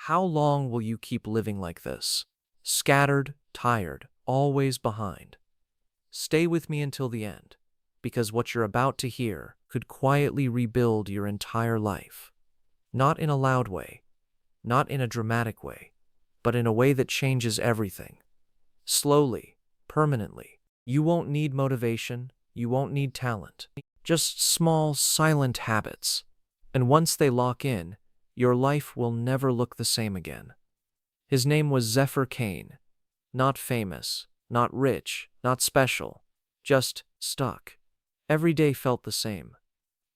How long will you keep living like this? Scattered, tired, always behind. Stay with me until the end, because what you're about to hear could quietly rebuild your entire life. Not in a loud way, not in a dramatic way, but in a way that changes everything. Slowly, permanently. You won't need motivation, you won't need talent. Just small, silent habits. And once they lock in, your life will never look the same again. His name was Zephyr Kane. Not famous, not rich, not special. Just stuck. Every day felt the same.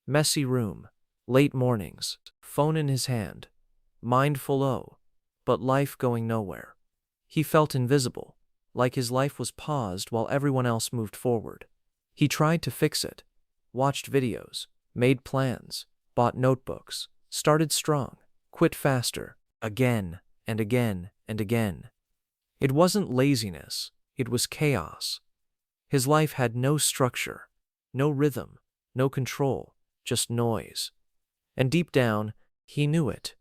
Messy room, late mornings, phone in his hand, mind full but life going nowhere. He felt invisible, like his life was paused while everyone else moved forward. He tried to fix it, watched videos, made plans, bought notebooks, started strong, quit faster, again and again and again. It wasn't laziness, it was chaos. His life had no structure, no rhythm, no control, just noise. And deep down, he knew it.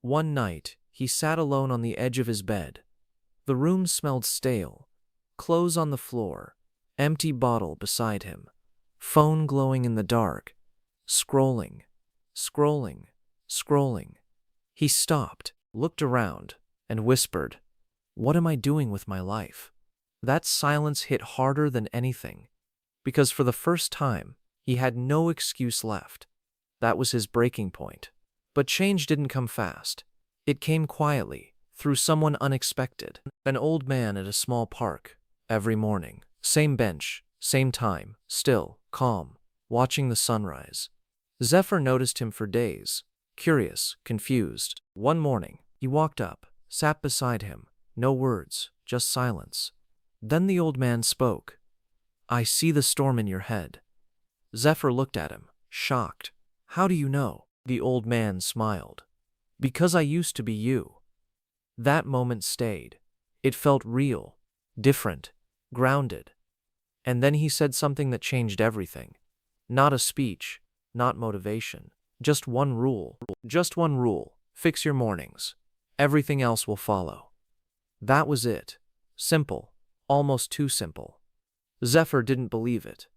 One night, he sat alone on the edge of his bed. The room smelled stale, clothes on the floor, empty bottle beside him, phone glowing in the dark, scrolling, scrolling, scrolling. He stopped, looked around, and whispered, "What am I doing with my life?" That silence hit harder than anything, because for the first time, he had no excuse left. That was his breaking point. But change didn't come fast. It came quietly, through someone unexpected. An old man at a small park, every morning. Same bench, same time, still, calm, watching the sunrise. Zephyr noticed him for days, curious, confused. One morning, he walked up, sat beside him. No words, just silence. Then the old man spoke. "I see the storm in your head." Zephyr looked at him, shocked. "How do you know?" The old man smiled. "Because I used to be you." That moment stayed. It felt real, different, grounded. And then he said something that changed everything. Not a speech, not motivation. Just one rule. Just one rule. Fix your mornings. Everything else will follow. That was it. Simple. Almost too simple. Zephyr didn't believe it.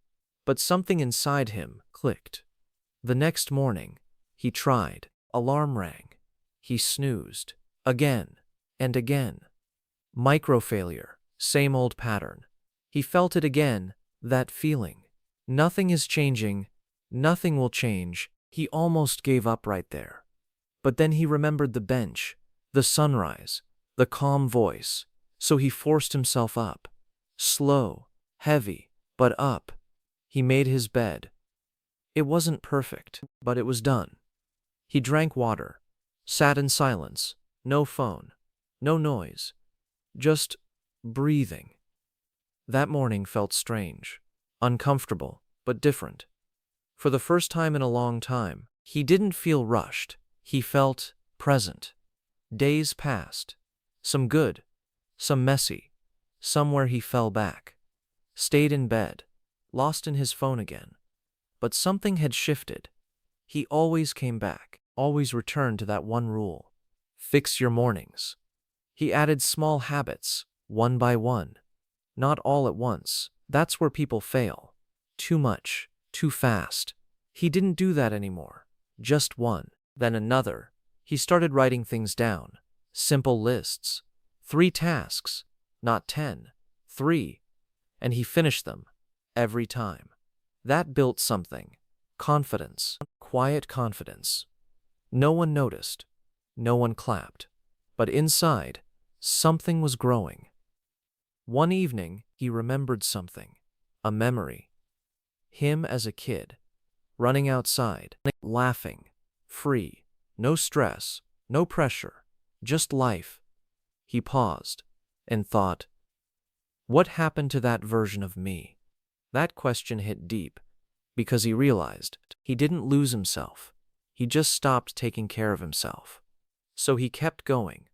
But something inside him clicked. The next morning, he tried. Alarm rang. He snoozed. Again and again. Micro-failure. Same old pattern. He felt it again, that feeling. Nothing is changing. Nothing will change. He almost gave up right there. But then he remembered the bench, the sunrise, the calm voice. So he forced himself up. Slow, heavy, but up. He made his bed. It wasn't perfect, but it was done. He drank water, sat in silence, no phone, no noise, just breathing. That morning felt strange, uncomfortable, but different. For the first time in a long time, he didn't feel rushed. He felt present. Days passed, some good, some messy, some where he fell back, stayed in bed, lost in his phone again. But something had shifted. He always came back, always returned to that one rule. Fix your mornings. He added small habits, one by one. Not all at once. That's where people fail. Too much, too fast. He didn't do that anymore. Just one, then another. He started writing things down. Simple lists. 3 tasks, not 10. 3. And he finished them. Every time. That built something. Confidence. Quiet confidence. No one noticed. No one clapped. But inside, something was growing. One evening, he remembered something. A memory. Him as a kid. Running outside. Laughing. Free. No stress. No pressure. Just life. He paused and thought, what happened to that version of me? That question hit deep, because he realized he didn't lose himself. He just stopped taking care of himself. So he kept going.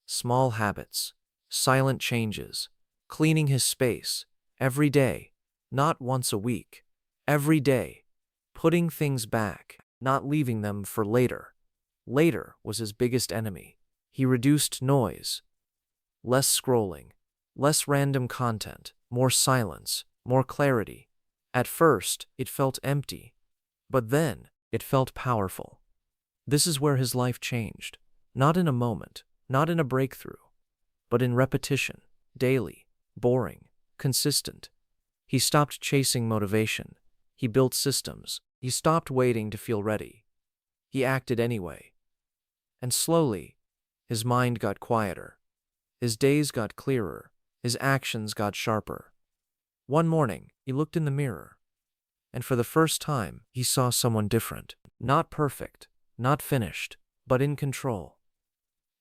Small habits, silent changes, cleaning his space, every day, not once a week, every day, putting things back, not leaving them for later. Later was his biggest enemy. He reduced noise, less scrolling, less random content, more silence, more clarity. At first, it felt empty, but then it felt powerful. This is where his life changed. Not in a moment, not in a breakthrough, but in repetition, daily, boring, consistent. He stopped chasing motivation. He built systems. He stopped waiting to feel ready. He acted anyway. And slowly, his mind got quieter. His days got clearer. His actions got sharper. One morning, he looked in the mirror, and for the first time, he saw someone different. Not perfect, not finished, but in control.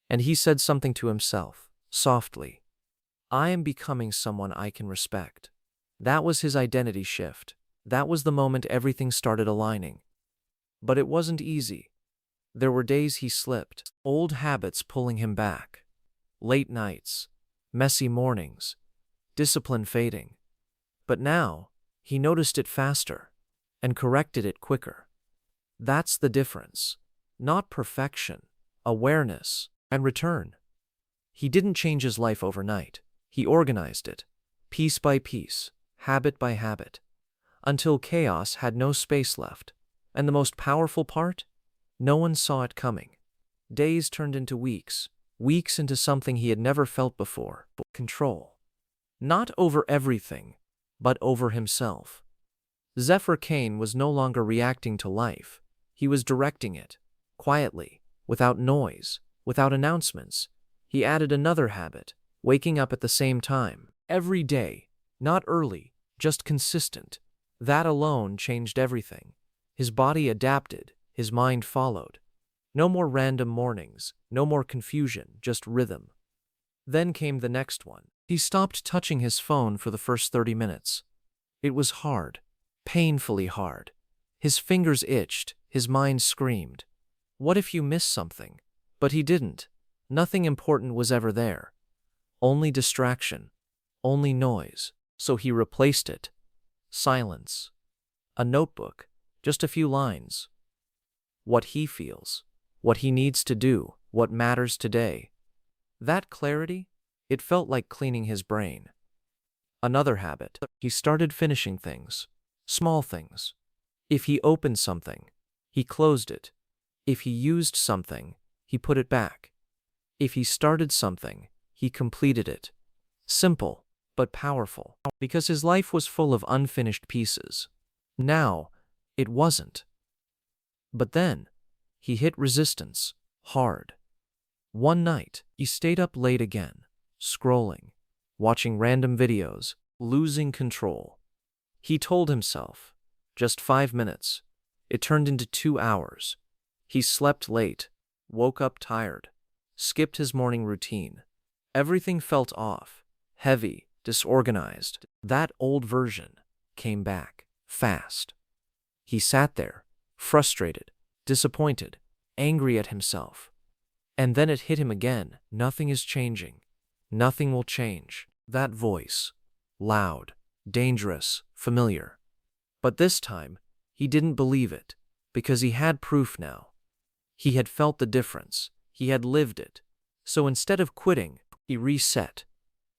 And he said something to himself, softly. I am becoming someone I can respect. That was his identity shift. That was the moment everything started aligning. But it wasn't easy. There were days he slipped, old habits pulling him back. Late nights, messy mornings, discipline fading. But now, he noticed it faster and corrected it quicker. That's the difference. Not perfection, awareness, and return. He didn't change his life overnight. He organized it, piece by piece, habit by habit, until chaos had no space left. And the most powerful part? No one saw it coming. Days turned into weeks, weeks into something he had never felt before. Control. Not over everything, but over himself. Zephyr Kane was no longer reacting to life. He was directing it, quietly, without noise, without announcements. He added another habit, waking up at the same time, every day, not early, just consistent. That alone changed everything. His body adapted, his mind followed. No more random mornings, no more confusion, just rhythm. Then came the next one. He stopped touching his phone for the first 30 minutes. It was hard, painfully hard. His fingers itched, his mind screamed. What if you missed something? But he didn't. Nothing important was ever there. Only distraction, only noise. So he replaced it. Silence. A notebook, just a few lines. What he feels, what he needs to do, what matters today. That clarity, it felt like cleaning his brain. Another habit, he started finishing things, small things. If he opened something, he closed it. If he used something, he put it back. If he started something, he completed it. Simple, but powerful, because his life was full of unfinished pieces. Now, it wasn't. But then, he hit resistance, hard. One night, he stayed up late again, scrolling, watching random videos, losing control. He told himself, just 5 minutes. It turned into 2 hours. He slept late, woke up tired, skipped his morning routine. Everything felt off, heavy, disorganized. That old version came back, fast. He sat there, frustrated, disappointed, angry at himself. And then it hit him again. Nothing is changing. Nothing will change. That voice, loud, dangerous, familiar. But this time, he didn't believe it, because he had proof now. He had felt the difference. He had lived it. So instead of quitting, he reset.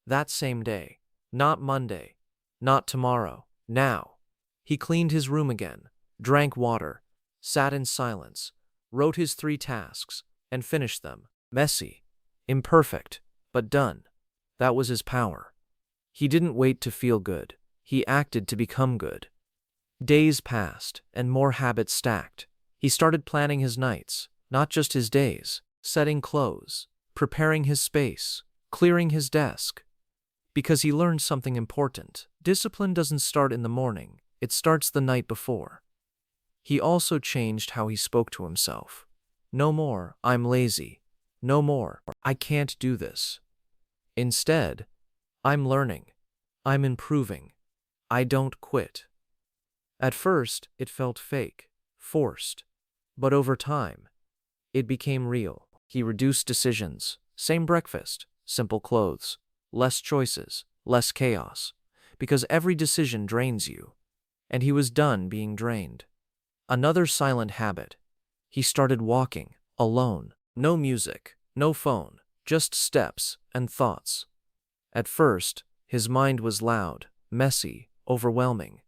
That same day. Not Monday. Not tomorrow. Now. He cleaned his room again, drank water, sat in silence, wrote his 3 tasks, and finished them. Messy, imperfect, but done. That was his power. He didn't wait to feel good. He acted to become good. Days passed, and more habits stacked. He started planning his nights, not just his days, setting clothes, preparing his space, clearing his desk. Because he learned something important. Discipline doesn't start in the morning, it starts the night before. He also changed how he spoke to himself. No more, I'm lazy. No more, I can't do this. Instead, I'm learning. I'm improving. I don't quit. At first, it felt fake, forced. But over time, it became real. He reduced decisions. Same breakfast, simple clothes, less choices, less chaos. Because every decision drains you. And he was done being drained. Another silent habit. He started walking, alone. No music, No phone, just steps and thoughts. At first, his mind was loud, messy, overwhelming.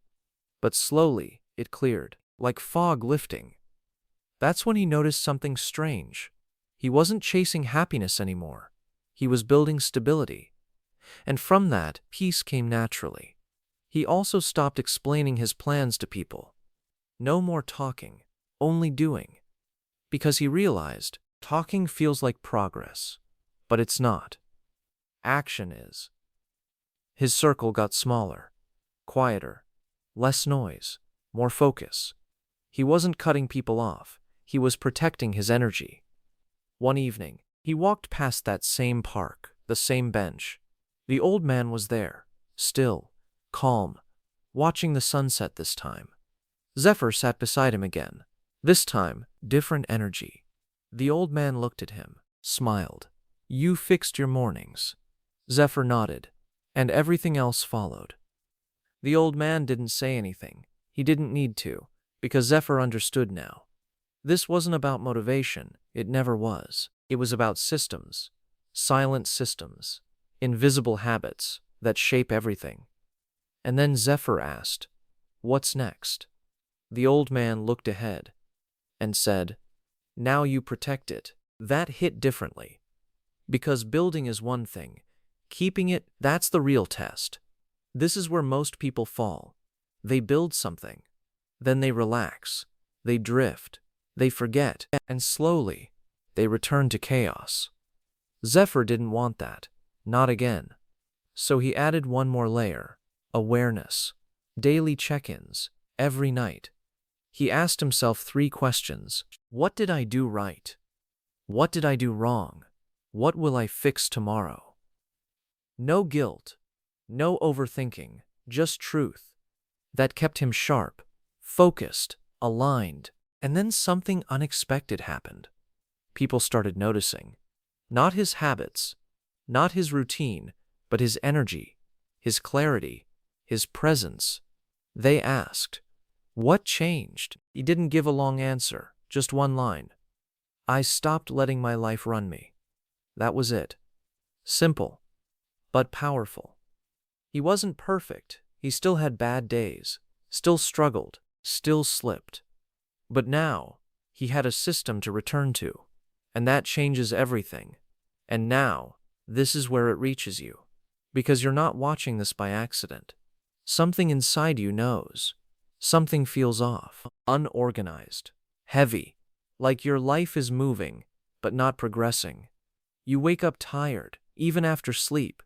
But slowly, it cleared, like fog lifting. That's when he noticed something strange. He wasn't chasing happiness anymore. He was building stability. And from that, peace came naturally. He also stopped explaining his plans to people. No more talking, only doing. Because he realized, talking feels like progress. But it's not. Action is. His circle got smaller, quieter, less noise, more focus. He wasn't cutting people off. He was protecting his energy. One evening, he walked past that same park, the same bench. The old man was there, still, calm, watching the sunset this time. Zephyr sat beside him again. This time, different energy. The old man looked at him, smiled. "You fixed your mornings." Zephyr nodded, and everything else followed. The old man didn't say anything. He didn't need to, because Zephyr understood now. This wasn't about motivation. It never was. It was about systems, silent systems, invisible habits that shape everything. And then Zephyr asked, "What's next?" The old man looked ahead and said, "Now you protect it." That hit differently. Because building is one thing. Keeping it, that's the real test. This is where most people fall. They build something. Then they relax. They drift. They forget. And slowly, they return to chaos. Zephyr didn't want that. Not again. So he added one more layer. Awareness. Daily check-ins. Every night. He asked himself 3 questions. What did I do right? What did I do wrong? What will I fix tomorrow? No guilt. No overthinking. Just truth. That kept him sharp, focused, aligned. And then something unexpected happened. People started noticing. Not his habits, not his routine, but his energy, his clarity, his presence. They asked, "What changed?" He didn't give a long answer, just one line. "I stopped letting my life run me." That was it. Simple, but powerful. He wasn't perfect. He still had bad days, still struggled, still slipped. But now, he had a system to return to, and that changes everything. And now, this is where it reaches you. Because you're not watching this by accident. Something inside you knows. Something feels off, unorganized, heavy, like your life is moving, but not progressing. You wake up tired, even after sleep.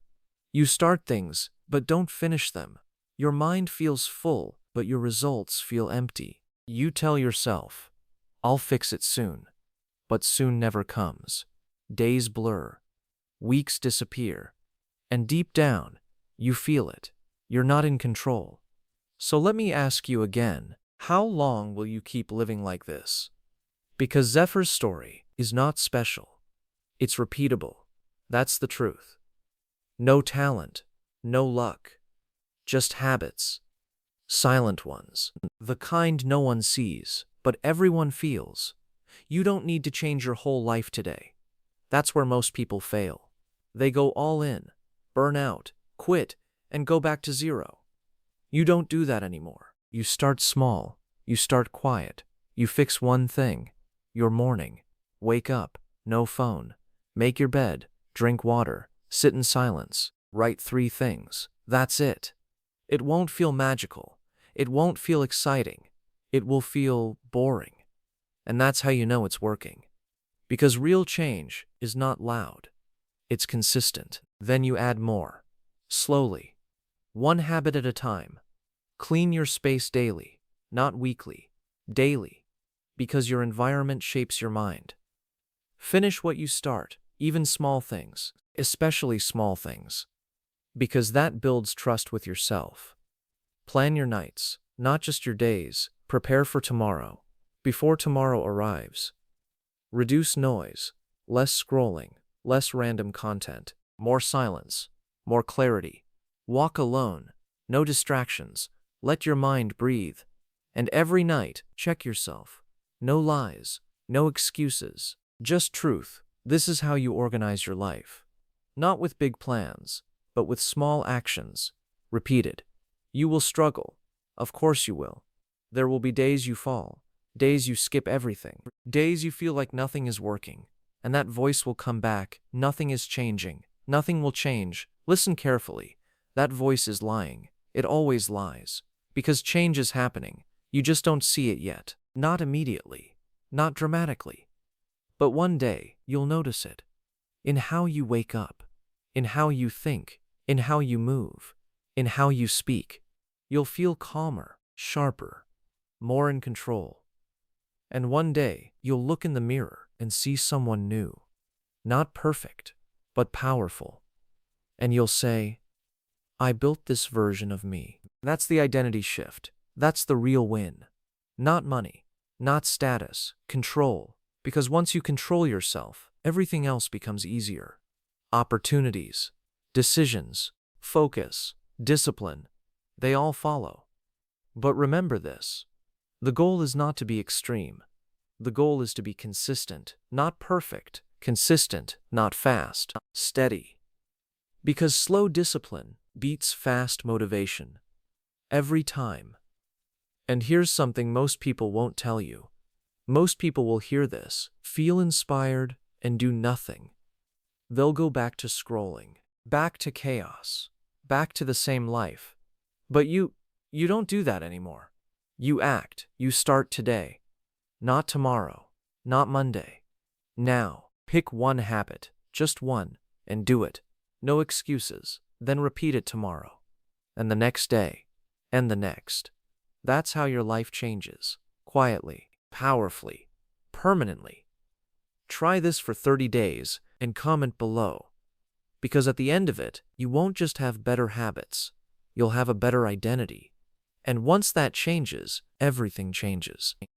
You start things, but don't finish them. Your mind feels full, but your results feel empty. You tell yourself, "I'll fix it soon." But soon never comes. Days blur. Weeks disappear. And deep down, you feel it. You're not in control. So let me ask you again, how long will you keep living like this? Because Zephyr's story is not special. It's repeatable. That's the truth. No talent, no luck. Just habits. Silent ones. The kind no one sees, but everyone feels. You don't need to change your whole life today. That's where most people fail. They go all in, burn out, quit, and go back to zero. You don't do that anymore. You start small. You start quiet. You fix one thing. Your morning. Wake up. No phone. Make your bed. Drink water. Sit in silence. Write 3 things. That's it. It won't feel magical. It won't feel exciting. It will feel boring. And that's how you know it's working. Because real change is not loud. It's consistent. Then you add more. Slowly. One habit at a time. Clean your space daily, not weekly. Daily. Because your environment shapes your mind. Finish what you start, even small things, especially small things. Because that builds trust with yourself. Plan your nights, not just your days. Prepare for tomorrow, before tomorrow arrives. Reduce noise, less scrolling, less random content, more silence, more clarity. Walk alone, no distractions. Let your mind breathe. And every night, check yourself. No lies, no excuses, just truth. This is how you organize your life. Not with big plans, but with small actions, repeated. You will struggle. Of course you will. There will be days you fall, days you skip everything, days you feel like nothing is working. And that voice will come back, nothing is changing, nothing will change. Listen carefully. That voice is lying. It always lies. Because change is happening. You just don't see it yet. Not immediately. Not dramatically. But one day, you'll notice it. In how you wake up. In how you think. In how you move. In how you speak. You'll feel calmer, sharper, more in control. And one day, you'll look in the mirror and see someone new. Not perfect, but powerful. And you'll say, I built this version of me. That's the identity shift. That's the real win. Not money, not status, control. Because once you control yourself, everything else becomes easier. Opportunities, decisions, focus, discipline, they all follow. But remember this. The goal is not to be extreme. The goal is to be consistent, not perfect, consistent, not fast, steady. Because slow discipline beats fast motivation. Every time. And here's something most people won't tell you. Most people will hear this, feel inspired, and do nothing. They'll go back to scrolling, back to chaos, back to the same life. But you don't do that anymore. You act, you start today. Not tomorrow, not Monday. Now, pick one habit, just one, and do it. No excuses. Then repeat it tomorrow. And the next day. And the next. That's how your life changes. Quietly, powerfully, permanently. Try this for 30 days and comment below. Because at the end of it, you won't just have better habits. You'll have a better identity. And once that changes, everything changes.